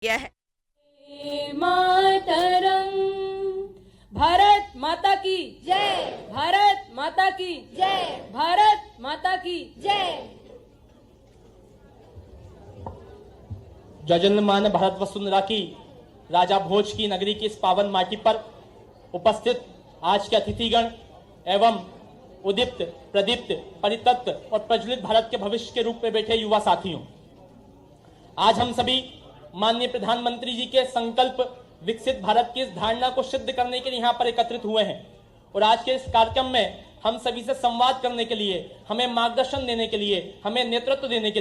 किया है। मातरम, भारत माता की जय, भारत माता की जय, भारत माता की जय। जजन्मान भारत वसुंधरा की राजा भोज की नगरी की इस पावन माटी पर उपस्थित आज के अतिथिगण एवं उदीप्त, प्रदीप्त, परितप्त और प्रज्वलित भारत के भविष्य के रूप में बैठे युवा साथियों, आज हम सभी माननीय प्रधानमंत्री जी के संकल्प विकसित भारत की इस धारणा को सिद्ध करने के लिए यहाँ पर एकत्रित हुए हैं। और आज के इस कार्यक्रम में हम सभी से संवाद करने के लिए, हमें मार्गदर्शन देने के लिए, हमें नेतृत्व देने के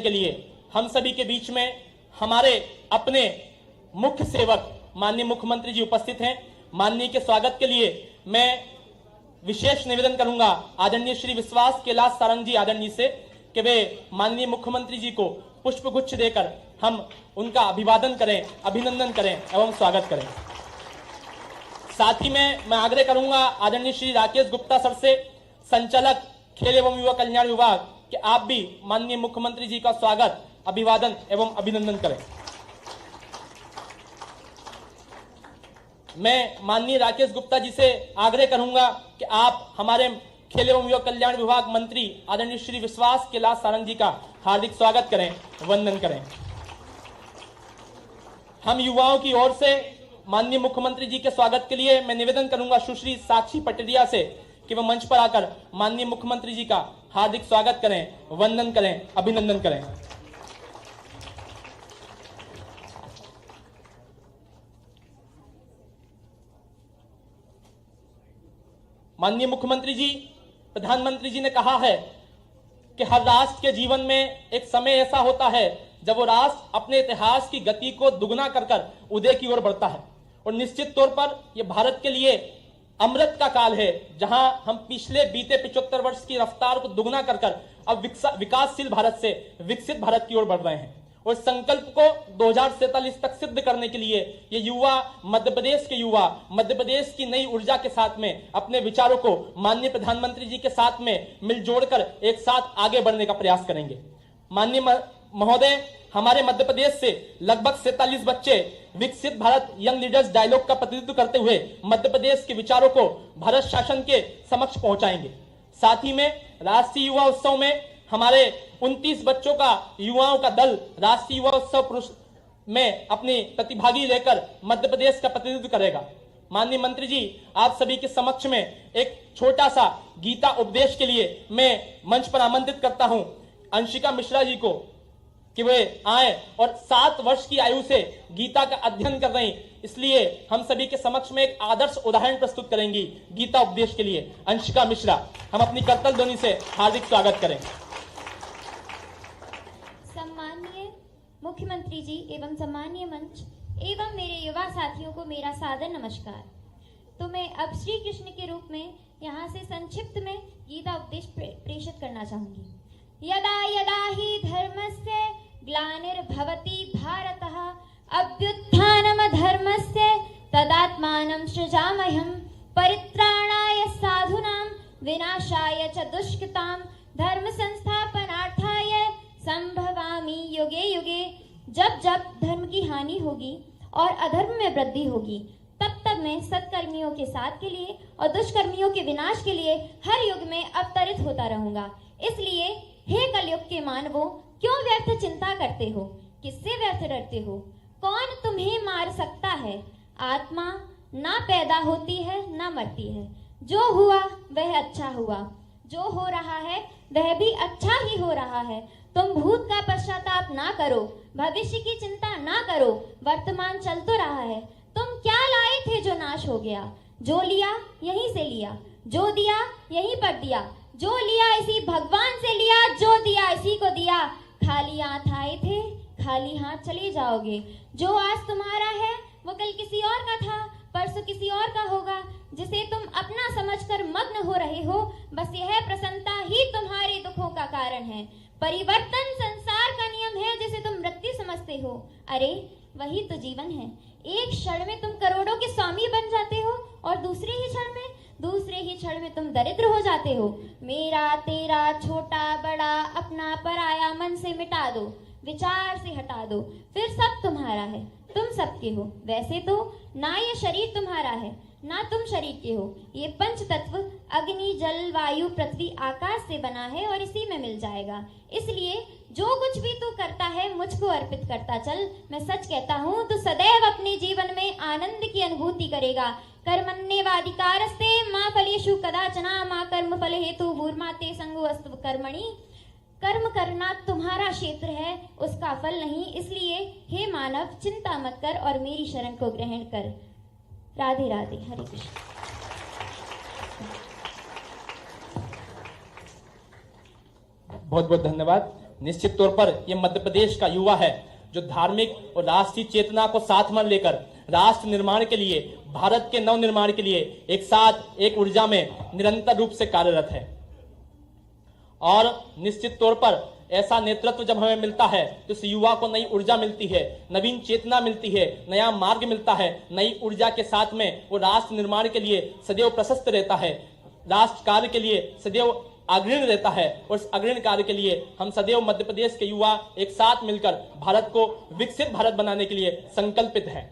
लिए हम सभी के बीच में हमारे अपने मुख्य सेवक माननीय मुख्यमंत्री जी उपस्थित हैं। माननीय के स्वागत के लिए मैं विशेष निवेदन करूंगा आदरणीय श्री विश्वास कैलाश सारंग जी आदरणीय से कि वे माननीय मुख्यमंत्री जी को पुष्प गुच्छ देकर हम उनका अभिवादन करें, अभिनंदन करें एवं स्वागत करें। साथ ही में मैं आग्रह करूंगा आदरणीय श्री राकेश गुप्ता सर से, संचालक खेल एवं युवा कल्याण विभाग, कि आप भी माननीय मुख्यमंत्री जी का स्वागत, अभिवादन एवं अभिनंदन करें। मैं माननीय राकेश गुप्ता जी से आग्रह करूंगा कि आप हमारे खेल एवं युवा कल्याण विभाग मंत्री आदरणीय श्री विश्वास कैलाश सारंग जी का हार्दिक स्वागत करें, वंदन करें। हम युवाओं की ओर से माननीय मुख्यमंत्री जी के स्वागत के लिए मैं निवेदन करूंगा सुश्री साक्षी पटरिया से कि वह मंच पर आकर माननीय मुख्यमंत्री जी का हार्दिक स्वागत करें, वंदन करें, अभिनंदन करें। माननीय मुख्यमंत्री जी, प्रधानमंत्री जी ने कहा है कि हर राष्ट्र के जीवन में एक समय ऐसा होता है जब वो राष्ट्र अपने इतिहास की गति को दुगना कर उदय की ओर बढ़ता है। और निश्चित तौर पर यह भारत के लिए अमृत का काल है, जहां हम पिछले बीते 75 वर्ष की रफ्तार को दुगना कर अब विकासशील भारत से विकसित भारत की ओर बढ़ रहे हैं। और संकल्प को 2047 तक सिद्ध करने के लिए ये युवा, मध्य प्रदेश के युवा, मध्य प्रदेश की नई ऊर्जा के साथ में अपने विचारों को माननीय प्रधानमंत्री जी के साथ में मिलजोड़ कर एक साथ आगे बढ़ने का प्रयास करेंगे। माननीय महोदय, हमारे मध्य प्रदेश से लगभग 47 बच्चे विकसित भारत यंग लीडर्स डायलॉग का प्रतिनिधित्व करते हुए मध्य प्रदेश के विचारों को भारत शासन के समक्ष पहुंचाएंगे। साथ ही में राष्ट्रीय युवा उत्सव में हमारे 29 बच्चों का, युवाओं का दल राष्ट्रीय युवा उत्सव में अपनी प्रतिभागी लेकर मध्य प्रदेश का प्रतिनिधित्व करेगा। माननीय मंत्री जी, आप सभी के समक्ष में एक छोटा सा गीता उपदेश के लिए मैं मंच पर आमंत्रित करता हूं अंशिका मिश्रा जी को कि वे आए और 7 वर्ष की आयु से गीता का अध्ययन कर रही, इसलिए हम सभी के समक्ष में एक आदर्श उदाहरण प्रस्तुत करेंगी गीता उपदेश के लिए। अंशिका मिश्रा, हम अपनी करतल ध्वनि से हार्दिक स्वागत करें। सम्माननीय मुख्यमंत्री जी एवं सम्माननीय मंच एवं मेरे युवा साथियों को मेरा सादर नमस्कार। तो मैं अब श्री कृष्ण के रूप में यहाँ से संक्षिप्त में गीता उपदेश प्रेषित करना चाहूंगी। यदा यदा ही धर्मस्य ग्लानिर्भवति भारतः अभ्युत्थानमधर्मस्य तदात्मानं सृजाम्यहं परित्राणाय साधूनां विनाशाय च दुष्कृतां धर्म संस्थापनार्थाय संभवामि युगे युगे। जब जब धर्म की हानि होगी और अधर्म में वृद्धि होगी, तब तब मैं सत्कर्मियों के साथ के लिए और दुष्कर्मियों के विनाश के लिए हर युग में अवतरित होता रहूंगा। इसलिए हे कलयुग के मानवों, क्यों व्यर्थ चिंता करते हो? किससे व्यर्थ डरते हो? कौन तुम्हें मार सकता है? आत्मा ना पैदा होती है ना मरती है। जो हुआ वह अच्छा हुआ, जो हो रहा है वह भी अच्छा ही हो रहा है। तुम भूत का पश्चाताप ना करो, भविष्य की चिंता ना करो, वर्तमान चल तो रहा है। तुम क्या लाए थे जो नाश हो गया? जो लिया यहीं से लिया, जो दिया यहीं पर दिया, जो लिया इसी भगवान से लिया, जो दिया इसी को दिया। खाली हाथ आए थे, खाली हाथ चले जाओगे। जो आज तुम्हारा है वो कल किसी और का था, परसों किसी और का होगा। जिसे तुम अपना समझकर मग्न हो रहे हो, बस यह प्रसन्नता ही तुम्हारे दुखों का कारण है। परिवर्तन संसार का नियम है जिसे तुम मृत्यु समझते हो। अरे वही तो जीवन है। एक क्षण में तुम करोड़ों के स्वामी बन जाते हो और दूसरे ही क्षण में दूसरे ही क्षण में तुम दरिद्र हो जाते हो। मेरा तेरा छोटा बड़ा अपना पराया मन से मिटा दो, विचार से हटा दो, फिर सब तुम्हारा है, तुम सबके हो। वैसे तो ना ये शरीर तुम्हारा है ना तुम शरीर के हो। ये पंच तत्व अग्नि जल वायु पृथ्वी आकाश से बना है और इसी में मिल जाएगा। इसलिए जो कुछ भी तू करता है मुझको अर्पित करता चल। मैं सच कहता हूँ तू सदैव अपने जीवन में आनंद की अनुभूति करेगा। कर्मण्येवाधिकारस्ते मा फलेषु कदाचन मा कर्म फल हेतु भूर्माते संगोऽस्तु कर्मणि। कर्म करना तुम्हारा क्षेत्र है, उसका फल नहीं। इसलिए हे मानव चिंता मत कर और मेरी शरण को ग्रहण कर। राधे राधे, हरे कृष्ण। बहुत बहुत धन्यवाद। निश्चित तौर पर यह मध्य प्रदेश का युवा है जो धार्मिक और राष्ट्रीय चेतना को साथ में लेकर राष्ट्र निर्माण के लिए, भारत के नव निर्माण के लिए एक साथ एक ऊर्जा में निरंतर रूप से कार्यरत है। और निश्चित तौर पर ऐसा नेतृत्व जब हमें मिलता है तो इस युवा को नई ऊर्जा मिलती है, नवीन चेतना मिलती है, नया मार्ग मिलता है। नई ऊर्जा के साथ में वो राष्ट्र निर्माण के लिए सदैव प्रशस्त रहता है, राष्ट्र कार्य के लिए सदैव अग्रणी रहता है। और इस अग्रणी कार्य के लिए हम सदैव मध्य प्रदेश के युवा एक साथ मिलकर भारत को विकसित भारत बनाने के लिए संकल्पित है।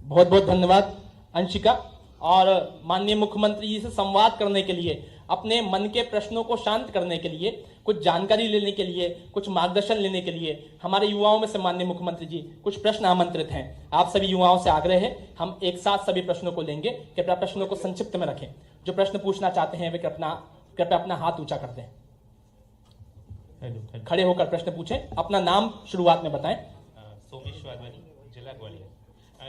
बहुत बहुत धन्यवाद अंशिका। और माननीय मुख्यमंत्री जी से संवाद करने के लिए, अपने मन के प्रश्नों को शांत करने के लिए, कुछ जानकारी लेने के लिए, कुछ मार्गदर्शन लेने के लिए हमारे युवाओं में से माननीय मुख्यमंत्री जी कुछ प्रश्न आमंत्रित हैं। आप सभी युवाओं से आग्रह है, हम एक साथ सभी प्रश्नों को लेंगे। कृपया प्रश्नों को संक्षिप्त में रखें। जो प्रश्न पूछना चाहते हैं वे कृपया अपना हाथ ऊंचा कर दें। खड़े होकर प्रश्न पूछें। अपना नाम शुरुआत में बताएं। सोमेश वाधवानी, जिला ग्वालियर।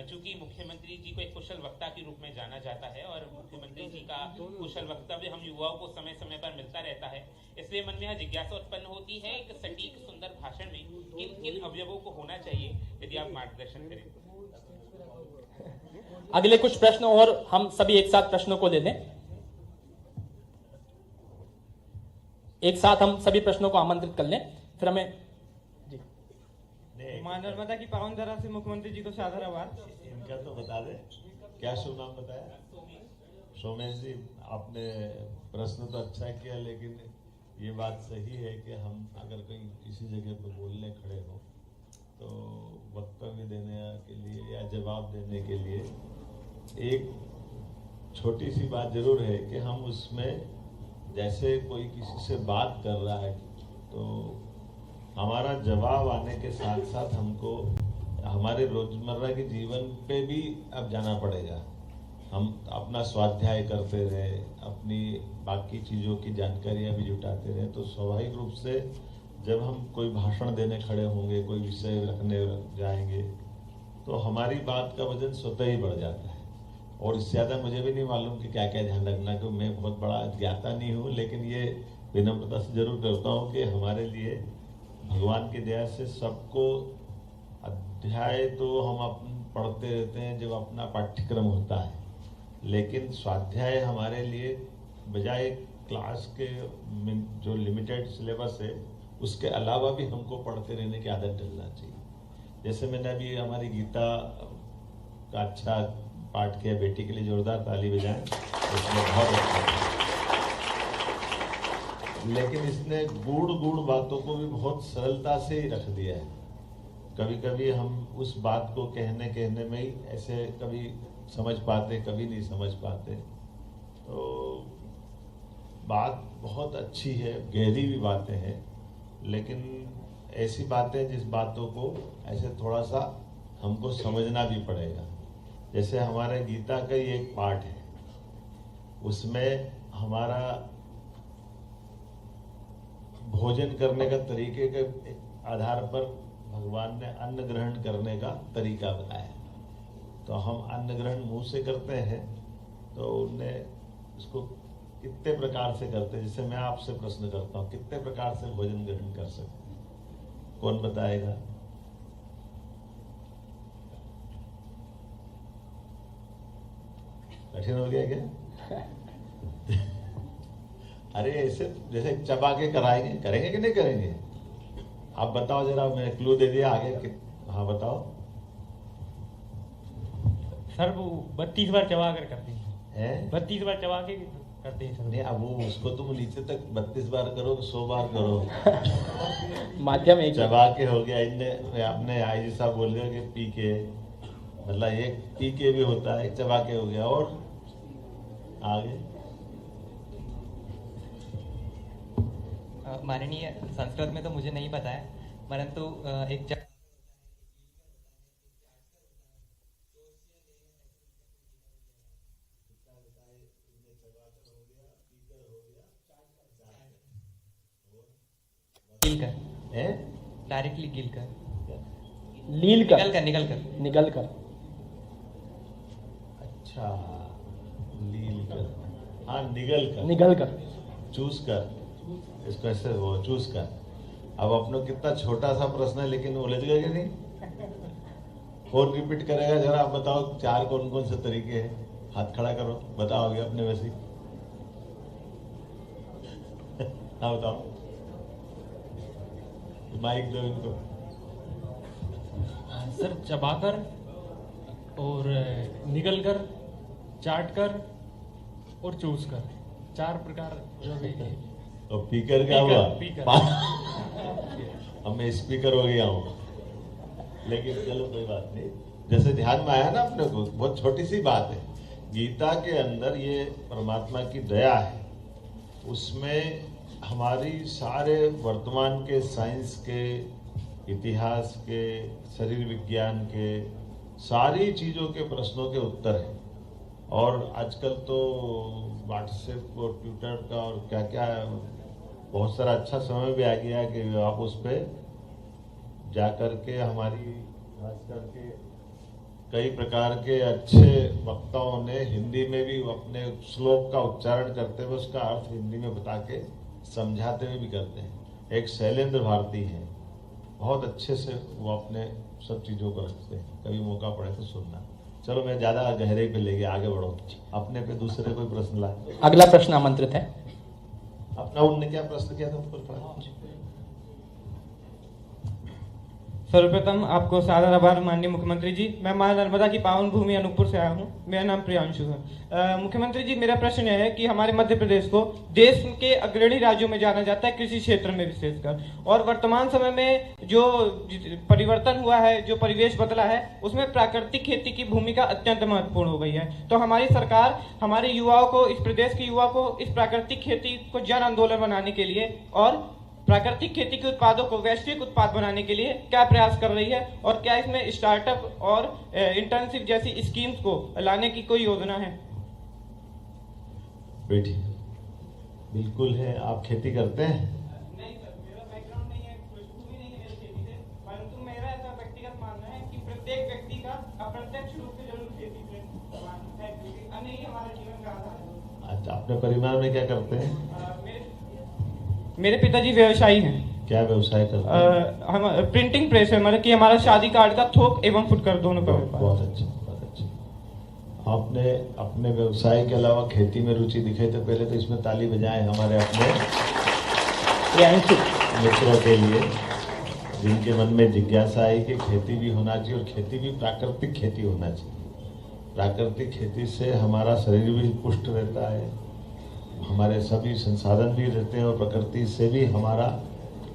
चूंकि मुख्यमंत्री जी को एक कुशल वक्ता के रूप में जाना जाता है और मुख्यमंत्री जी का कुशल वक्तव्य हम युवाओं को समय समय पर मिलता रहता है, इसलिए मन में यह जिज्ञासा उत्पन्न होती है एक सटीक सुंदर भाषण में किन किन अवयवों को होना चाहिए, यदि आप मार्गदर्शन करें। अगले कुछ प्रश्न और हम सभी एक साथ प्रश्नों को ले लें। एक साथ हम सभी प्रश्नों को आमंत्रित कर लें, फिर हमें मां नर्मदा की पावन धरा से मुख्यमंत्री जी को सादर आभार। इनका तो बता दे, क्या शुभ नाम बताया? सोमेश जी, आपने प्रश्न तो अच्छा किया, लेकिन ये बात सही है कि हम अगर कहीं किसी जगह पर बोलने खड़े हो तो वक्तव्य देने के लिए या जवाब देने के लिए एक छोटी सी बात जरूर है कि हम उसमें, जैसे कोई किसी से बात कर रहा है तो हमारा जवाब आने के साथ साथ हमको हमारे रोजमर्रा के जीवन पे भी अब जाना पड़ेगा। हम अपना स्वाध्याय करते रहे, अपनी बाकी चीज़ों की जानकारियां भी जुटाते रहे, तो स्वाभाविक रूप से जब हम कोई भाषण देने खड़े होंगे, कोई विषय रखने जाएंगे, तो हमारी बात का वजन स्वतः ही बढ़ जाता है। और इससे ज़्यादा मुझे भी नहीं मालूम कि क्या क्या ध्यान रखना, क्योंकि मैं बहुत बड़ा ज्ञाता नहीं हूँ, लेकिन ये विनम्रता से जरूर करता हूँ कि हमारे लिए भगवान की दया से सबको अध्याय तो हम पढ़ते रहते हैं जब अपना पाठ्यक्रम होता है, लेकिन स्वाध्याय हमारे लिए बजाय क्लास के जो लिमिटेड सिलेबस है उसके अलावा भी हमको पढ़ते रहने की आदत डलना चाहिए। जैसे मैंने अभी हमारी गीता का अच्छा पाठ किया, बेटी के लिए जोरदार ताली बजाएं, उसमें बहुत अच्छा। लेकिन इसने गूढ़ बातों को भी बहुत सरलता से ही रख दिया है। कभी कभी हम उस बात को कहने में ही ऐसे कभी समझ पाते, कभी नहीं समझ पाते। तो बात बहुत अच्छी है, गहरी भी बातें हैं, लेकिन ऐसी बातें जिस बातों को ऐसे थोड़ा सा हमको समझना भी पड़ेगा। जैसे हमारे गीता का ही एक पाठ है, उसमें हमारा भोजन करने का तरीके के आधार पर भगवान ने अन्न ग्रहण करने का तरीका बताया। तो हम अन्न ग्रहण मुंह से करते हैं, तो उनने इसको कितने प्रकार से करते हैं। जैसे मैं आपसे प्रश्न करता हूँ, कितने प्रकार से भोजन ग्रहण कर सकते हैं? कौन बताएगा? कठिन हो गया क्या? अरे ऐसे जैसे चबा के कराएंगे, करेंगे कि नहीं करेंगे? आप बताओ जरा, मैंने क्लू दे दिया आगे कि हाँ बताओ। सर वो 32 बार चबा कर करते हैं, हैं? 32 बार चबा के करते हैं सर। नहीं, अब वो उसको तुम नीचे तक 32 बार करो, 100 बार करो। माध्यम एक चबा के हो गया। इनने अपने आई जी साहब बोल गया कि पी के, मतलब एक पी के भी होता है, एक चबा के हो गया। और आगे माननीय, संस्कृत में तो मुझे नहीं पता है, परंतु एक गिल कर, हैं? डायरेक्टली गिल कर, लील कर, निकल कर निगल कर। अच्छा, लील कर, हाँ निगल कर, निगल कर, चूज कर, इसको ऐसे वो चूज कर। अब अपनों कितना छोटा सा प्रश्न है, लेकिन उलझ गए कि नहीं? कौन रिपीट करेगा जरा? आप बताओ 4 कौन कौन से तरीके हैं? हाथ खड़ा करो, बताओगे अपने वैसे। हाँ बताओ, माइक दो इनको। सर चबाकर और निगल कर, चाट कर और चूस कर, 4 प्रकार जो भी है। और स्पीकर क्या हुआ? अब मैं स्पीकर हो गया हूँ, लेकिन चलो कोई बात नहीं। जैसे ध्यान में आया ना अपने को, बहुत छोटी सी बात है। गीता के अंदर ये परमात्मा की दया है, उसमें हमारी सारे वर्तमान के साइंस के, इतिहास के, शरीर विज्ञान के, सारी चीज़ों के प्रश्नों के उत्तर हैं। और आजकल तो व्हाट्सएप और ट्विटर का और क्या क्या बहुत सारा अच्छा समय भी आ गया है कि आप उस पर जा कर के हमारी खास करके कई प्रकार के अच्छे वक्ताओं ने हिंदी में भी अपने श्लोक का उच्चारण करते हुए उसका अर्थ हिंदी में बता के समझाते हुए भी करते हैं। एक शैलेंद्र भारती हैं, बहुत अच्छे से वो अपने सब चीज़ों को रखते हैं, कभी मौका पड़े तो सुनना। चलो मैं ज़्यादा गहरे पे ले गया, आगे बढ़ो अपने पे। दूसरे कोई प्रश्न लाए? अगला प्रश्न आमंत्रित है। अपना उनने क्या प्रश्न किया था उस पर? सर्वप्रथम आपको सादर आभार माननीय मुख्यमंत्री जी। मैं मां नर्मदा की पावन भूमि अनूपपुर से आया हूं। मेरा नाम प्रियांशु है। मुख्यमंत्री जी, मेरा प्रश्न यह है कि हमारे मध्य प्रदेश को देश के अग्रणी राज्यों में जाना जाता है, कृषि क्षेत्र में विशेषकर। और वर्तमान समय में जो परिवर्तन हुआ है, जो परिवेश बदला है, उसमें प्राकृतिक खेती की भूमिका अत्यंत महत्वपूर्ण हो गई है। तो हमारी सरकार हमारे युवाओं को, इस प्रदेश के युवाओं को इस प्राकृतिक खेती को जन आंदोलन बनाने के लिए और प्राकृतिक खेती के उत्पादों को वैश्विक उत्पाद बनाने के लिए क्या प्रयास कर रही है? और क्या इसमें स्टार्टअप और इंटर्नशिप जैसी स्कीम्स को लाने की कोई योजना है? बेटी बिल्कुल है। आप खेती करते हैं? नहीं सर, मेरा बैकग्राउंड नहीं है, पृष्ठभूमि नहीं है मेरी खेती से, परंतु मेरा ऐसा व्यक्तिगत मानना है कि प्रत्येक व्यक्ति का अप्रत्यक्ष रूप से जरूर खेती से है, क्योंकि अन्य ही हमारा जीवन का आधार है। अच्छा, अपने परिवार में क्या करते हैं? मेरे पिताजी व्यवसायी हैं। क्या व्यवसाय करते हैं? हम प्रिंटिंग प्रेस है हमारा, कि हमारा शादी कार्ड का थोक एवं फुटकर दोनों का व्यापार। बहुत अच्छा, बहुत अच्छा। आपने अपने व्यवसाय के अलावा खेती में रुचि दिखाई, तो पहले तो इसमें ताली बजाएं हमारे अपने मित्रों के लिए, जिनके मन में जिज्ञासा आई कि खेती भी होना चाहिए और खेती भी प्राकृतिक खेती होना चाहिए। प्राकृतिक खेती से हमारा शरीर भी पुष्ट रहता है, हमारे सभी संसाधन भी रहते हैं और प्रकृति से भी हमारा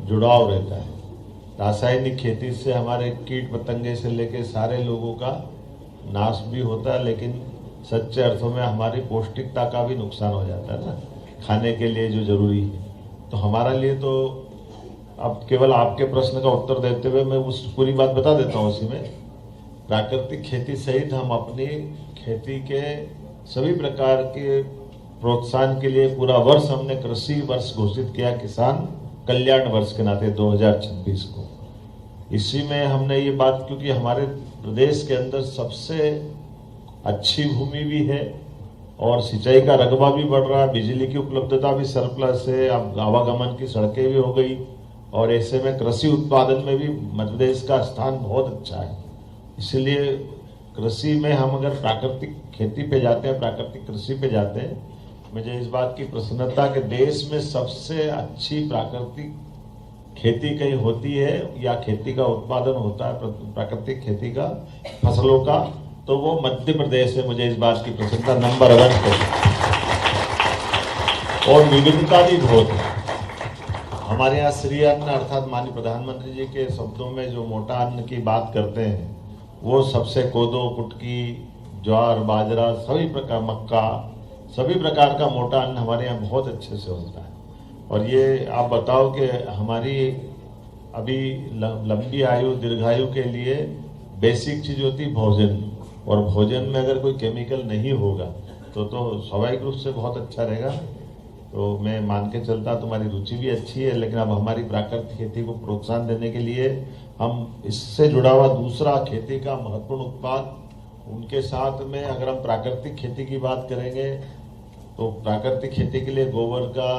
जुड़ाव रहता है। रासायनिक खेती से हमारे कीट पतंगे से लेकर सारे लोगों का नाश भी होता है, लेकिन सच्चे अर्थों में हमारी पौष्टिकता का भी नुकसान हो जाता है ना, खाने के लिए जो जरूरी है। तो हमारा लिए तो अब केवल आपके प्रश्न का उत्तर देते हुए मैं उस पूरी बात बता देता हूँ। उसी में प्राकृतिक खेती सहित हम अपनी खेती के सभी प्रकार के प्रोत्साहन के लिए पूरा वर्ष हमने कृषि वर्ष घोषित किया, किसान कल्याण वर्ष के नाते 2026 को। इसी में हमने ये बात, क्योंकि हमारे प्रदेश के अंदर सबसे अच्छी भूमि भी है और सिंचाई का रकबा भी बढ़ रहा है, बिजली की उपलब्धता भी सरप्लस है, अब आवागमन की सड़कें भी हो गई, और ऐसे में कृषि उत्पादन में भी मध्य प्रदेश का स्थान बहुत अच्छा है। इसलिए कृषि में हम अगर प्राकृतिक खेती पे जाते हैं, प्राकृतिक कृषि पे जाते हैं, मुझे इस बात की प्रसन्नता कि देश में सबसे अच्छी प्राकृतिक खेती कहीं होती है या खेती का उत्पादन होता है प्राकृतिक खेती का, फसलों का, तो वो मध्य प्रदेश है। मुझे इस बात की प्रसन्नता नंबर 1 पे, और विविधता भी बहुत है हमारे यहाँ। श्री अन्न अर्थात माननीय प्रधानमंत्री जी के शब्दों में जो मोटा अन्न की बात करते हैं, वो सबसे कोदो, कुटकी, ज्वार, बाजरा, सभी प्रकार, मक्का, सभी प्रकार का मोटा अन्न हमारे यहाँ बहुत अच्छे से होता है। और ये आप बताओ कि हमारी अभी लंबी आयु, दीर्घायु के लिए बेसिक चीज होती भोजन, और भोजन में अगर कोई केमिकल नहीं होगा तो स्वाभाविक रूप से बहुत अच्छा रहेगा। तो मैं मान के चलता, तुम्हारी रुचि भी अच्छी है, लेकिन अब हमारी प्राकृतिक खेती को प्रोत्साहन देने के लिए हम इससे जुड़ा हुआ दूसरा खेती का महत्वपूर्ण उत्पाद, उनके साथ में अगर हम प्राकृतिक खेती की बात करेंगे तो प्राकृतिक खेती के लिए गोबर का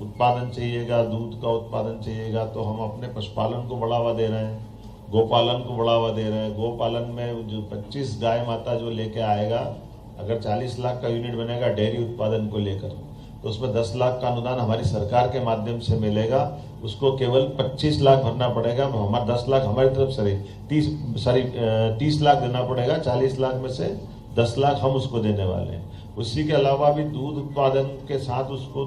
उत्पादन चाहिएगा, दूध का उत्पादन चाहिएगा। तो हम अपने पशुपालन को बढ़ावा दे रहे हैं, गोपालन को बढ़ावा दे रहे हैं। गोपालन में जो 25 गाय माता जो लेके आएगा, अगर 40 लाख का यूनिट बनेगा डेयरी उत्पादन को लेकर, तो उसमें 10 लाख का अनुदान हमारी सरकार के माध्यम से मिलेगा। उसको केवल 25 लाख भरना पड़ेगा, हमारा 10 लाख हमारी तरफ से 30 लाख देना पड़ेगा। 40 लाख में से 10 लाख हम उसको देने वाले हैं। उसी के अलावा भी दूध उत्पादन के साथ उसको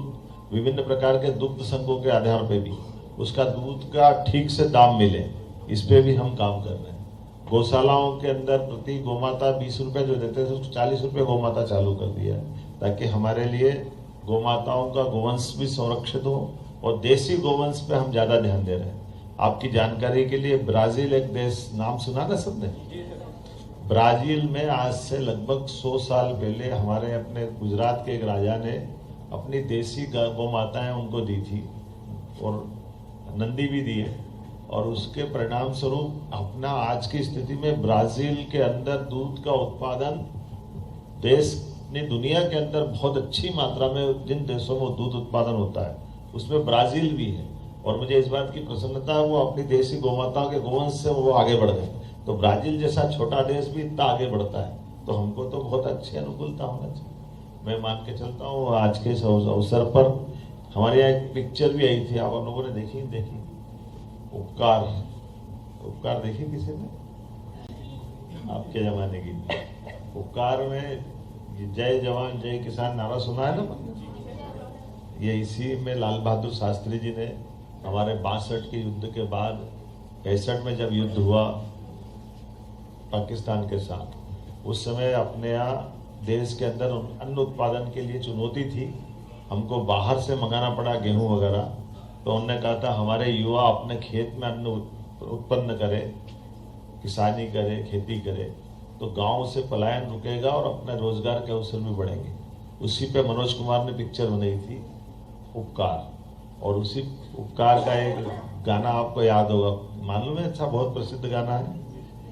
विभिन्न प्रकार के दुग्ध संघों के आधार पे भी उसका दूध का ठीक से दाम मिले, इस पे भी हम काम कर रहे हैं। गौशालाओं के अंदर प्रति गोमाता 20 रुपए जो देते थे, उसको 40 रुपए गोमाता चालू कर दिया है, ताकि हमारे लिए गोमाताओं का गोवंश भी संरक्षित हो, और देसी गोवंश पे हम ज्यादा ध्यान दे रहे हैं। आपकी जानकारी के लिए ब्राजील एक देश, नाम सुना ना सबने? ब्राजील में आज से लगभग 100 साल पहले हमारे अपने गुजरात के एक राजा ने अपनी देसी गौ माताएं उनको दी थी, और नंदी भी दिए, और उसके परिणाम स्वरूप अपना आज की स्थिति में ब्राजील के अंदर दूध का उत्पादन देश ने दुनिया के अंदर बहुत अच्छी मात्रा में, जिन देशों में दूध उत्पादन होता है उसमें ब्राजील भी है। और मुझे इस बात की प्रसन्नता है, वो अपनी देशी गौमाताओं के गोवंश से वो आगे बढ़ गए। तो ब्राजील जैसा छोटा देश भी इतना आगे बढ़ता है, तो हमको तो बहुत अच्छी अनुकूलता होना चाहिए। मैं मान के चलता हूँ आज के इस अवसर पर हमारे यहाँ एक पिक्चर भी आई थी, आप लोगों ने देखी? उपकार देखी किसी ने? आपके जमाने की उपकार में जय जवान जय किसान नारा सुना है ना? ये इसी में लाल बहादुर शास्त्री जी ने हमारे 62 के युद्ध के बाद 65 में जब युद्ध हुआ पाकिस्तान के साथ, उस समय अपने यहाँ देश के अंदर अन्न उत्पादन के लिए चुनौती थी, हमको बाहर से मंगाना पड़ा गेहूं वगैरह। तो उन्होंने कहा था हमारे युवा अपने खेत में अन्न उत्पन्न करे, किसानी करे, खेती करे, तो गांव से पलायन रुकेगा और अपने रोजगार के अवसर भी बढ़ेंगे। उसी पे मनोज कुमार ने पिक्चर बनाई थी उपकार, और उसी उपकार का एक गाना आपको याद होगा, मालूम है? अच्छा, बहुत प्रसिद्ध गाना है,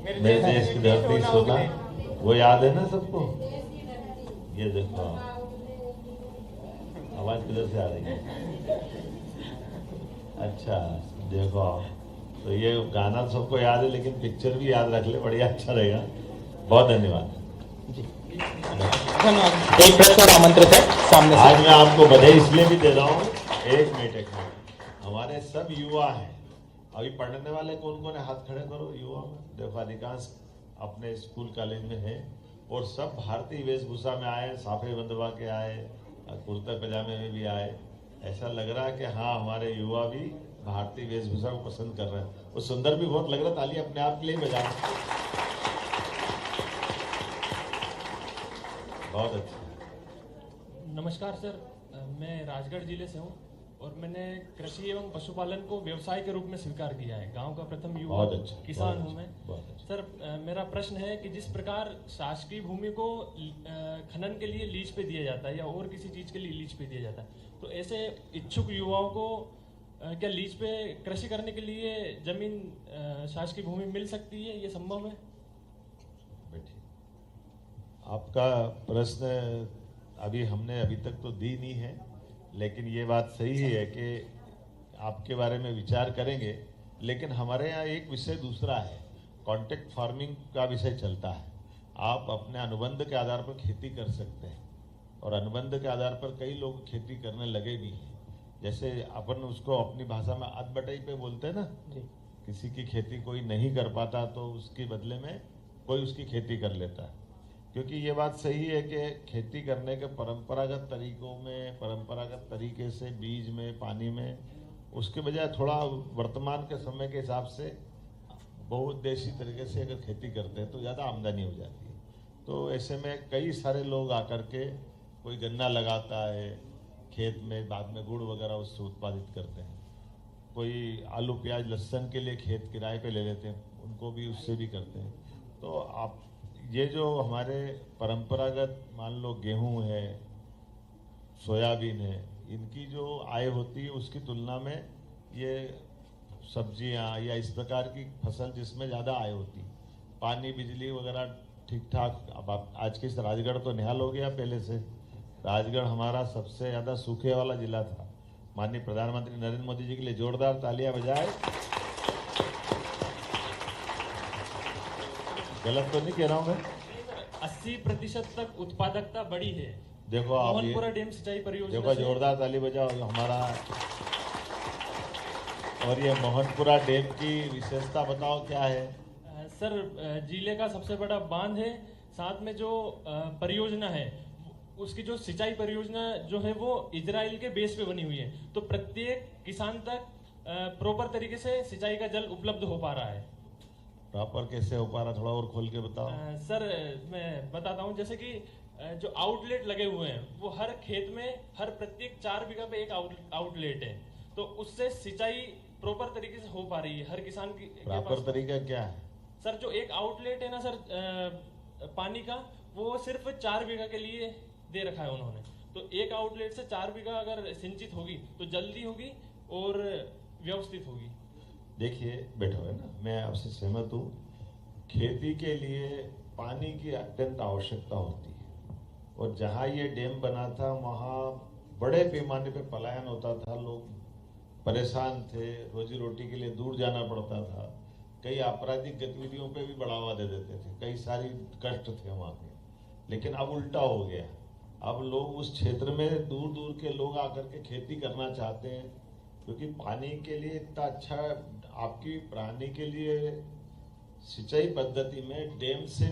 मेरे देश की धरती सोना, वो याद है ना सबको? ये देखो, आवाज किधर से आ रही है? अच्छा देखो, तो ये गाना सबको याद है, लेकिन पिक्चर भी याद रख ले, बढ़िया, अच्छा रहेगा। बहुत धन्यवाद। धन्यवाद। एक प्रश्न और आमंत्रित है सामने से। आज मैं आपको बधाई इसलिए भी दे रहा हूँ, एक मिनट, हमारे सब युवा हैं, अभी पढ़ने वाले कौन कौन है? हाथ खड़े करो युवा में। देखो अधिकांश अपने स्कूल कॉलेज में है, और सब भारतीय वेशभूषा में आए, साफे बंधवा के आए, कुर्ते पजामे में भी आए। ऐसा लग रहा है कि हाँ, हमारे युवा भी भारतीय वेशभूषा को पसंद कर रहे हैं। वो सुंदर भी बहुत लग रहा है, ताली अपने आप के लिए बजा। बहुत अच्छा। नमस्कार सर, मैं राजगढ़ जिले से हूँ और मैंने कृषि एवं पशुपालन को व्यवसाय के रूप में स्वीकार किया है। गांव का प्रथम युवा किसान हूँ मैं। सर, मेरा प्रश्न है कि जिस प्रकार शासकीय भूमि को खनन के लिए लीज पे दिया जाता है या और किसी चीज के लिए लीज पे दिया जाता है, तो ऐसे इच्छुक युवाओं को क्या लीज पे कृषि करने के लिए जमीन शासकीय भूमि मिल सकती है? ये संभव है? आपका प्रश्न हमने अभी तक तो दी नहीं है, लेकिन ये बात सही है कि आपके बारे में विचार करेंगे। लेकिन हमारे यहाँ एक विषय दूसरा है, कॉन्ट्रैक्ट फार्मिंग का विषय चलता है। आप अपने अनुबंध के आधार पर खेती कर सकते हैं, और अनुबंध के आधार पर कई लोग खेती करने लगे भी हैं। जैसे अपन उसको अपनी भाषा में अदबटाई पे बोलते हैं ना, किसी की खेती कोई नहीं कर पाता तो उसके बदले में कोई उसकी खेती कर लेता है। क्योंकि ये बात सही है कि खेती करने के परंपरागत तरीकों में, परंपरागत तरीके से बीज में, पानी में, उसके बजाय थोड़ा वर्तमान के समय के हिसाब से बहुउद्देशीय तरीके से अगर खेती करते हैं तो ज़्यादा आमदनी हो जाती है। तो ऐसे में कई सारे लोग आकर के कोई गन्ना लगाता है खेत में, बाद में गुड़ वगैरह उससे उत्पादित करते हैं। कोई आलू प्याज लहसुन के लिए खेत किराए पे ले लेते हैं, उनको भी उससे भी करते हैं। तो आप ये जो हमारे परंपरागत मान लो गेहूं है, सोयाबीन है, इनकी जो आय होती है उसकी तुलना में ये सब्जियां या इस प्रकार की फसल जिसमें ज़्यादा आय होती है, पानी बिजली वगैरह ठीक ठाक। अब आप आज के राजगढ़ तो निहाल हो गया, पहले से राजगढ़ हमारा सबसे ज़्यादा सूखे वाला जिला था। माननीय प्रधानमंत्री नरेंद्र मोदी जी के लिए जोरदार तालियां बजाए। गलत तो नहीं कह रहा हूं मैं? 80% तक उत्पादकता बढ़ी है। देखो आप मोहनपुरा डैम सिंचाई परियोजना, देखो जोरदार ताली बजाओ हमारा। और ये मोहनपुरा डैम की विशेषता बताओ क्या है? सर जिले का सबसे बड़ा बांध है, साथ में जो परियोजना है उसकी जो सिंचाई परियोजना जो है वो इजराइल के बेस पे बनी हुई है। तो प्रत्येक किसान तक प्रॉपर तरीके से सिंचाई का जल उपलब्ध हो पा रहा है। प्रॉपर कैसे हो पा रहा, थोड़ा और खोल के बताओ। सर मैं बताता हूँ, जैसे कि जो आउटलेट लगे हुए हैं वो हर खेत में, हर प्रत्येक 4 बीघा पे एक आउटलेट है, तो उससे सिंचाई प्रॉपर तरीके से हो पा रही है हर किसान की। प्रॉपर तरीका क्या है सर? जो एक आउटलेट है ना सर पानी का, वो सिर्फ 4 बीघा के लिए दे रखा है उन्होंने। तो एक आउटलेट से 4 बीघा अगर सिंचित होगी तो जल्दी होगी और व्यवस्थित होगी। देखिए बैठो है ना, मैं आपसे सहमत हूँ। खेती के लिए पानी की अत्यंत आवश्यकता होती है, और जहाँ ये डैम बना था वहाँ बड़े पैमाने पे पलायन होता था, लोग परेशान थे, रोजी रोटी के लिए दूर जाना पड़ता था, कई आपराधिक गतिविधियों पे भी बढ़ावा दे देते थे, कई सारी कष्ट थे वहाँ के। लेकिन अब उल्टा हो गया, अब लोग उस क्षेत्र में दूर दूर के लोग आकर के खेती करना चाहते हैं, क्योंकि पानी के लिए इतना अच्छा आपकी प्राणी के लिए सिंचाई पद्धति में डैम से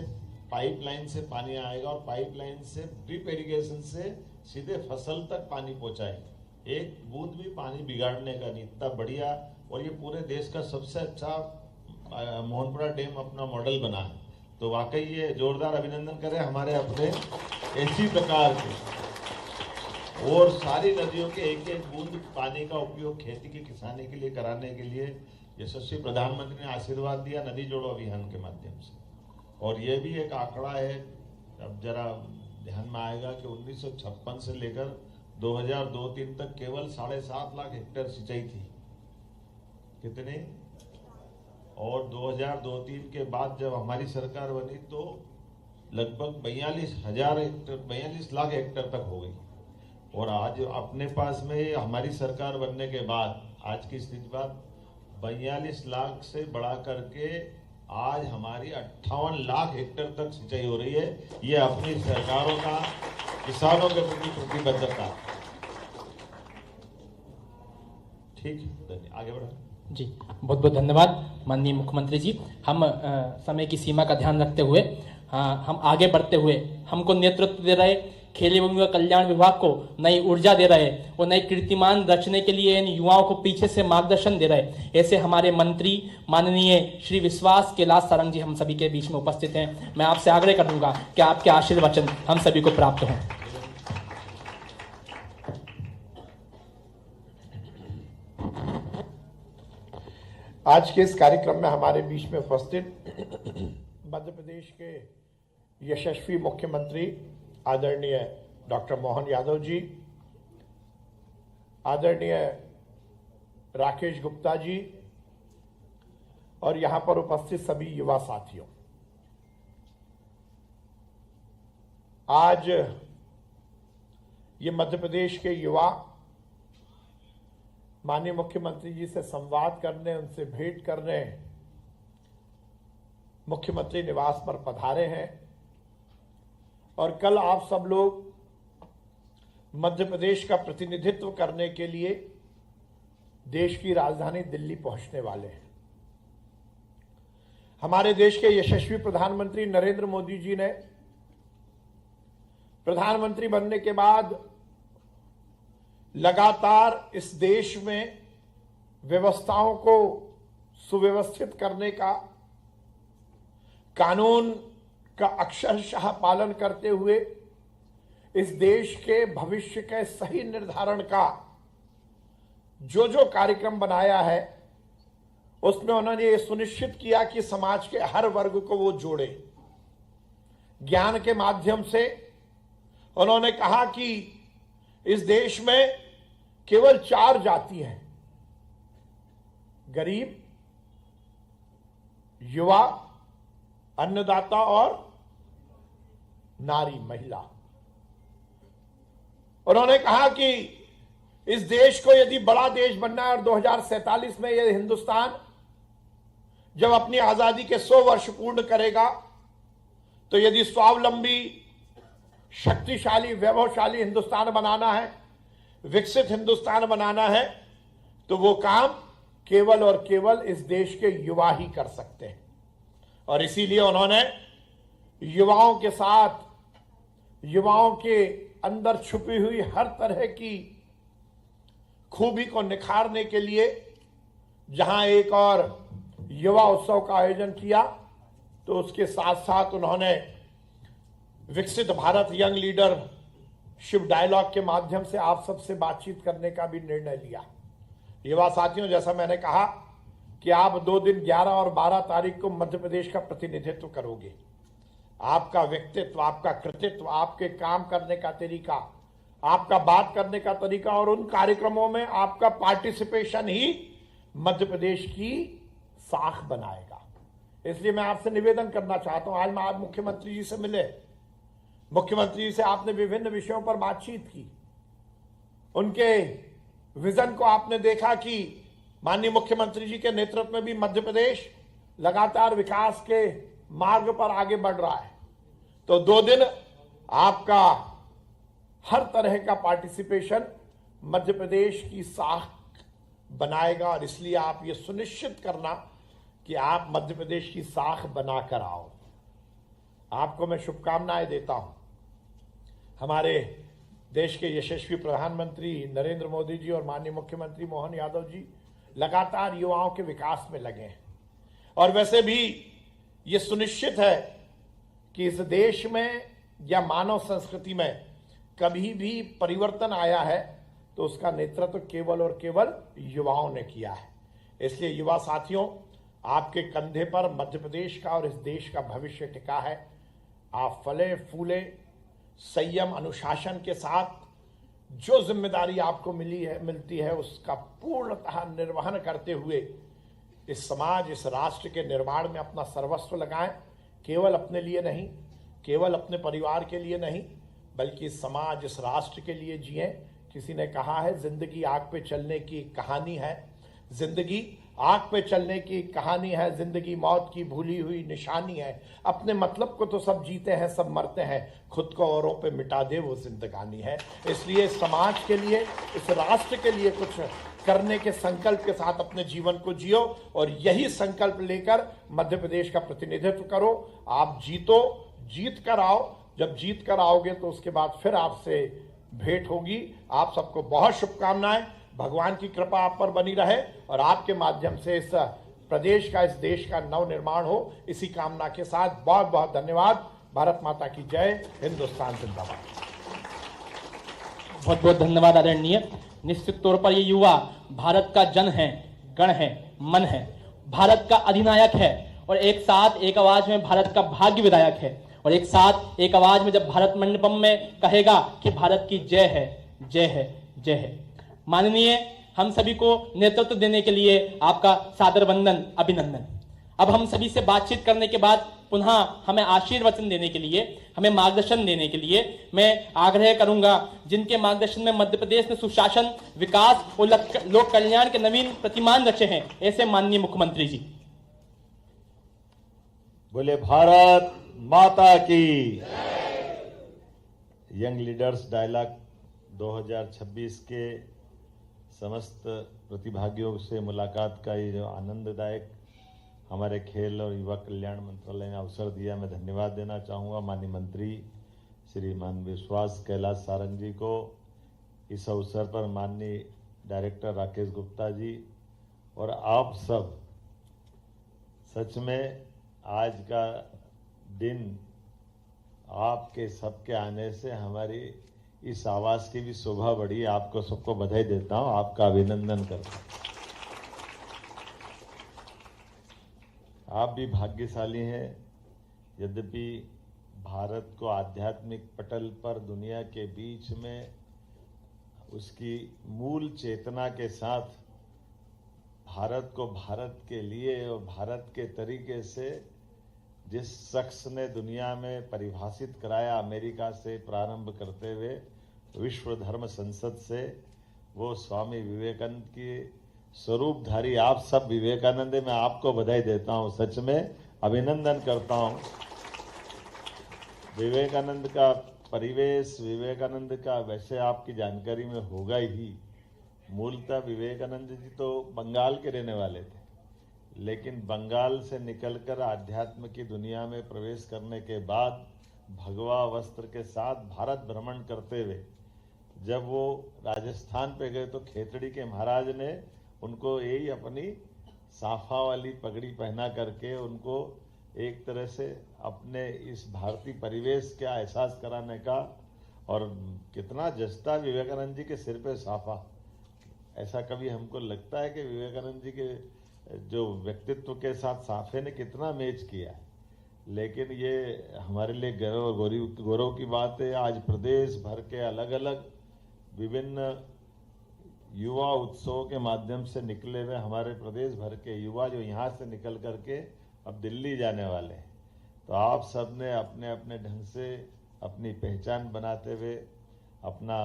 पाइपलाइन से पानी आएगा, और पाइपलाइन से ड्रिप इरिगेशन से सीधे फसल तक पानी पहुंचाएंगे। एक बूंद भी पानी बिगाड़ने का नहीं, इतना बढ़िया। और ये पूरे देश का सबसे अच्छा मोहनपुरा डैम अपना मॉडल बना है। तो वाकई ये जोरदार अभिनंदन करें हमारे अपने इसी प्रकार के और सारी नदियों के एक एक बूंद पानी का उपयोग खेती की किसानी के लिए कराने के लिए यशस्वी प्रधानमंत्री ने आशीर्वाद दिया नदी जोड़ो अभियान के माध्यम से। और ये भी एक आंकड़ा है, अब जरा ध्यान में आएगा कि 1956 से लेकर 2002-03 तक केवल 7.5 लाख हेक्टेयर सिंचाई थी। कितने? और 2002-03 के बाद जब हमारी सरकार बनी तो लगभग 42 लाख हेक्टेयर तक हो गई। और आज अपने पास में हमारी सरकार बनने के बाद आज की स्थिति बात 42 लाख से बढ़ा करके आज हमारी 58 लाख हेक्टेयर तक सिंचाई हो रही है। ये अपनी सरकारों का किसानों के प्रति प्रतिबद्धता। ठीक, आगे बढ़ो जी। बहुत बहुत धन्यवाद माननीय मुख्यमंत्री जी। हम समय की सीमा का ध्यान रखते हुए हम आगे बढ़ते हुए हमको नेतृत्व दे रहे खेल एवं युवा कल्याण विभाग को नई ऊर्जा दे रहे और नई कीर्तिमान रचने के लिए इन युवाओं को पीछे से मार्गदर्शन दे रहे ऐसे हमारे मंत्री माननीय श्री विश्वास कैलाश सारंग जी हम सभी के बीच में उपस्थित हैं। मैं आपसे आग्रह करूंगा कि आपके आशीर्वचन हम सभी को प्राप्त हों। आज के इस कार्यक्रम में हमारे बीच में उपस्थित मध्य प्रदेश के यशस्वी मुख्यमंत्री आदरणीय डॉक्टर मोहन यादव जी, आदरणीय राकेश गुप्ता जी और यहां पर उपस्थित सभी युवा साथियों, आज ये मध्य प्रदेश के युवा माननीय मुख्यमंत्री जी से संवाद करने, उनसे भेंट करने मुख्यमंत्री निवास पर पधारे हैं। और कल आप सब लोग मध्य प्रदेश का प्रतिनिधित्व करने के लिए देश की राजधानी दिल्ली पहुंचने वाले हैं। हमारे देश के यशस्वी प्रधानमंत्री नरेंद्र मोदी जी ने प्रधानमंत्री बनने के बाद लगातार इस देश में व्यवस्थाओं को सुव्यवस्थित करने का, कानून का अक्षरशः पालन करते हुए इस देश के भविष्य के सही निर्धारण का जो जो कार्यक्रम बनाया है, उसमें उन्होंने ये सुनिश्चित किया कि समाज के हर वर्ग को वो जोड़े। ज्ञान के माध्यम से उन्होंने कहा कि इस देश में केवल 4 जाति हैं: गरीब, युवा, अन्नदाता और नारी, महिला। उन्होंने कहा कि इस देश को यदि बड़ा देश बनना है और 2047 में यह हिंदुस्तान जब अपनी आजादी के 100 वर्ष पूर्ण करेगा, तो यदि स्वावलंबी, शक्तिशाली, वैभवशाली हिंदुस्तान बनाना है, विकसित हिंदुस्तान बनाना है, तो वो काम केवल और केवल इस देश के युवा ही कर सकते हैं। और इसीलिए उन्होंने युवाओं के साथ, युवाओं के अंदर छुपी हुई हर तरह की खूबी को निखारने के लिए जहां एक और युवा उत्सव का आयोजन किया, तो उसके साथ साथ उन्होंने विकसित भारत यंग लीडरशिप डायलॉग के माध्यम से आप सबसे बातचीत करने का भी निर्णय लिया। युवा साथियों, जैसा मैंने कहा कि आप 2 दिन 11 और 12 तारीख को मध्य प्रदेश का प्रतिनिधित्व करोगे। आपका व्यक्तित्व, आपका कृतित्व, आपके काम करने का तरीका, आपका बात करने का तरीका और उन कार्यक्रमों में आपका पार्टिसिपेशन ही मध्य प्रदेश की साख बनाएगा। इसलिए मैं आपसे निवेदन करना चाहता हूं, आज मुख्यमंत्री जी से मिले, मुख्यमंत्री जी से आपने विभिन्न विषयों पर बातचीत की, उनके विजन को आपने देखा कि माननीय मुख्यमंत्री जी के नेतृत्व में भी मध्य प्रदेश लगातार विकास के मार्ग पर आगे बढ़ रहा है। तो 2 दिन आपका हर तरह का पार्टिसिपेशन मध्य प्रदेश की साख बनाएगा और इसलिए आप ये सुनिश्चित करना कि आप मध्य प्रदेश की साख बनाकर आओ। आपको मैं शुभकामनाएं देता हूं। हमारे देश के यशस्वी प्रधानमंत्री नरेंद्र मोदी जी और माननीय मुख्यमंत्री मोहन यादव जी लगातार युवाओं के विकास में लगे हैं और वैसे भी ये सुनिश्चित है कि इस देश में या मानव संस्कृति में कभी भी परिवर्तन आया है तो उसका नेतृत्व केवल और केवल युवाओं ने किया है। इसलिए युवा साथियों, आपके कंधे पर मध्य प्रदेश का और इस देश का भविष्य टिका है। आप फले फूले, संयम, अनुशासन के साथ जो जिम्मेदारी आपको मिलती है उसका पूर्णतः निर्वहन करते हुए इस समाज, इस राष्ट्र के निर्माण में अपना सर्वस्व लगाएं। केवल अपने लिए नहीं, केवल अपने परिवार के लिए नहीं, बल्कि समाज, इस राष्ट्र के लिए जिएं। किसी ने कहा है, जिंदगी आग पे चलने की कहानी है, जिंदगी आग पे चलने की कहानी है, जिंदगी मौत की भूली हुई निशानी है। अपने मतलब को तो सब जीते हैं, सब मरते हैं, खुद को औरों पे मिटा दे वो जिंदगानी है। इसलिए समाज के लिए, इस राष्ट्र के लिए कुछ करने के संकल्प के साथ अपने जीवन को जियो और यही संकल्प लेकर मध्य प्रदेश का प्रतिनिधित्व करो। आप जीतो, जीत कर आओ। जब जीत कर आओगे तो उसके बाद फिर आपसे भेंट होगी। आप सबको बहुत शुभकामनाएं। भगवान की कृपा आप पर बनी रहे और आपके माध्यम से इस प्रदेश का, इस देश का नव निर्माण हो, इसी कामना के साथ बहुत बहुत धन्यवाद। भारत माता की जय। हिंदुस्तान जिंदाबाद। बहुत बहुत धन्यवाद आदरणीय। निश्चित तौर पर ये युवा भारत का जन है, गण है, मन है, भारत का अधिनायक है और एक साथ एक आवाज में भारत का भाग्य विधायक है और एक साथ एक आवाज में जब भारत मंडपम में कहेगा कि भारत की जय है, जय है, जय है। माननीय, हम सभी को नेतृत्व देने के लिए आपका सादर वंदन, अभिनंदन। अब हम सभी से बातचीत करने के बाद पुनः हमें आशीर्वचन देने के लिए, हमें मार्गदर्शन देने के लिए मैं आग्रह करूंगा, जिनके मार्गदर्शन में मध्य प्रदेश ने सुशासन, विकास और लोक कल्याण के नवीन प्रतिमान रचे हैं, ऐसे माननीय मुख्यमंत्री जी। बोले भारत माता की, यंग लीडर्स डायलॉग 2026 के समस्त प्रतिभागियों से मुलाकात का ये जो आनंददायक हमारे खेल और युवा कल्याण मंत्रालय ने अवसर दिया, मैं धन्यवाद देना चाहूँगा माननीय मंत्री श्रीमान विश्वास कैलाश सारंग जी को। इस अवसर पर माननीय डायरेक्टर राकेश गुप्ता जी और आप सब, सच में आज का दिन आपके सबके आने से हमारी इस आवाज की भी शोभा बढ़ी। आपको सबको बधाई देता हूं, आपका अभिनंदन करता हूं। आप भी भाग्यशाली हैं। यद्यपि भारत को आध्यात्मिक पटल पर दुनिया के बीच में उसकी मूल चेतना के साथ भारत को भारत के लिए और भारत के तरीके से जिस शख्स ने दुनिया में परिभाषित कराया, अमेरिका से प्रारंभ करते हुए विश्व धर्म संसद से, वो स्वामी विवेकानंद की स्वरूपधारी आप सब विवेकानंद, मैं आपको बधाई देता हूं, सच में अभिनंदन करता हूं। विवेकानंद का परिवेश, विवेकानंद का वैसे आपकी जानकारी में होगा ही। मूलतः विवेकानंद जी तो बंगाल के रहने वाले थे, लेकिन बंगाल से निकलकर आध्यात्म की दुनिया में प्रवेश करने के बाद भगवा वस्त्र के साथ भारत भ्रमण करते हुए जब वो राजस्थान पे गए तो खेतड़ी के महाराज ने उनको यही अपनी साफा वाली पगड़ी पहना करके उनको एक तरह से अपने इस भारतीय परिवेश का एहसास कराने का, और कितना जस्ता विवेकानंद जी के सिर पे साफा। ऐसा कभी हमको लगता है कि विवेकानंद जी के जो व्यक्तित्व के साथ साफे ने कितना मैच किया है। लेकिन ये हमारे लिए गौरव की बात है। आज प्रदेश भर के अलग अलग विभिन्न युवा उत्सवों के माध्यम से निकले हुए हमारे प्रदेश भर के युवा जो यहाँ से निकल करके अब दिल्ली जाने वाले हैं, तो आप सब ने अपने अपने ढंग से अपनी पहचान बनाते हुए अपना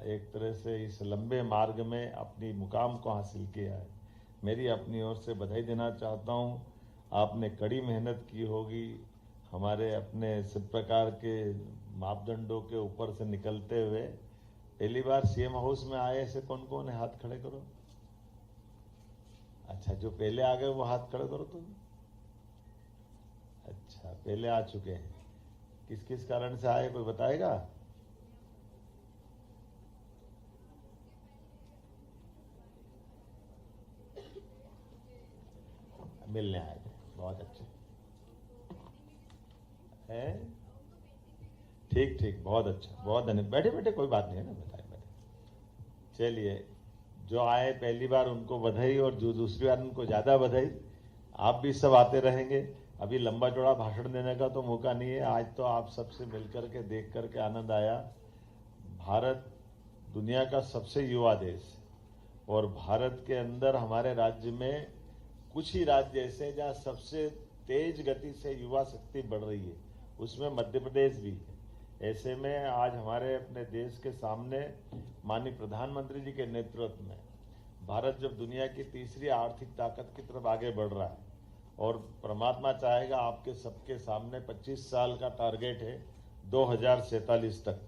एक तरह से इस लंबे मार्ग में अपनी मुकाम को हासिल किया है। मेरी अपनी ओर से बधाई देना चाहता हूँ। आपने कड़ी मेहनत की होगी, हमारे अपने सब प्रकार के मापदंडों के ऊपर से निकलते हुए। पहली बार सीएम हाउस में आए ऐसे कौन कौन है? हाथ खड़े करो। अच्छा, जो पहले आ गए वो हाथ खड़े करो तुम। अच्छा, पहले आ चुके हैं। किस किस कारण से आए, कोई बताएगा? मिलने आए थे, बहुत अच्छे है। ठीक ठीक, बहुत अच्छा, बहुत धन्यवाद। बैठे बैठे, कोई बात नहीं है ना, बताए बैठे। चलिए, जो आए पहली बार उनको बधाई, और जो दूसरी बार उनको ज्यादा बधाई। आप भी सब आते रहेंगे। अभी लंबा चौड़ा भाषण देने का तो मौका नहीं है। आज तो आप सबसे मिलकर के देख करके आनंद आया। भारत दुनिया का सबसे युवा देश, और भारत के अंदर हमारे राज्य में कुछ ही राज्य ऐसे जहाँ सबसे तेज गति से युवा शक्ति बढ़ रही है, उसमें मध्य प्रदेश भी है। ऐसे में आज हमारे अपने देश के सामने माननीय प्रधानमंत्री जी के नेतृत्व में भारत जब दुनिया की तीसरी आर्थिक ताकत की तरफ आगे बढ़ रहा है, और परमात्मा चाहेगा आपके सबके सामने 25 साल का टारगेट है, 2047 तक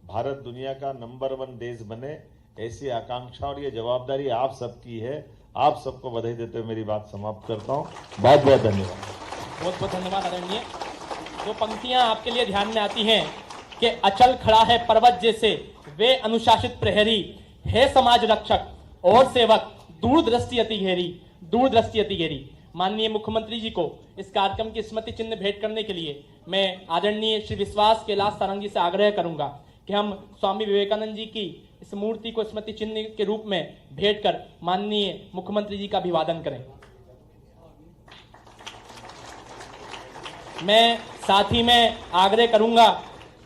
भारत दुनिया का नंबर 1 देश बने, ऐसी आकांक्षा और ये जवाबदारी आप सबकी है। आप सबको बधाई देते हुए मेरी बात समाप्त करता हूँ। बहुत बहुत धन्यवाद। बहुत बहुत धन्यवाद आदरणीय। जो पंक्तियां आपके लिए ध्यान में आती हैं कि अचल खड़ा है पर्वत जैसे वे अनुशासित प्रहरी, है समाज रक्षक और सेवक, दूरदृष्टि अति गहरी, दूरदृष्टि अति गहरी। माननीय मुख्यमंत्री जी को इस कार्यक्रम की स्मृति चिन्ह भेंट करने के लिए मैं आदरणीय श्री विश्वास कैलाश सारंग जी से आग्रह करूंगा कि हम स्वामी विवेकानंद जी की इस मूर्ति को स्मृति चिन्ह के रूप में भेंट कर माननीय मुख्यमंत्री जी का अभिवादन करें। मैं साथ ही में आग्रह करूंगा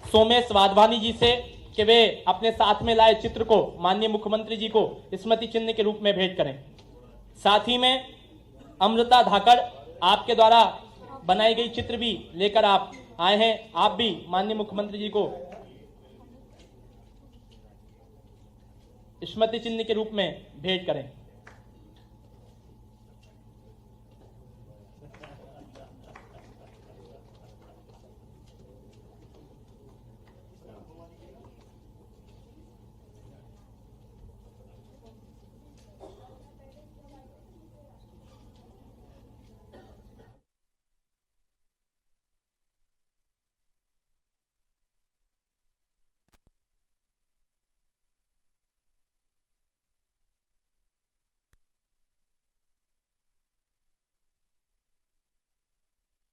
सोमेश वाधवानी जी से कि वे अपने साथ में लाए चित्र को माननीय मुख्यमंत्री जी को स्मृति चिन्ह के रूप में भेंट करें। साथ ही में अमृता धाकड़, आपके द्वारा बनाई गई चित्र भी लेकर आप आए हैं, आप भी माननीय मुख्यमंत्री जी को स्मृति चिन्ह के रूप में भेंट करें।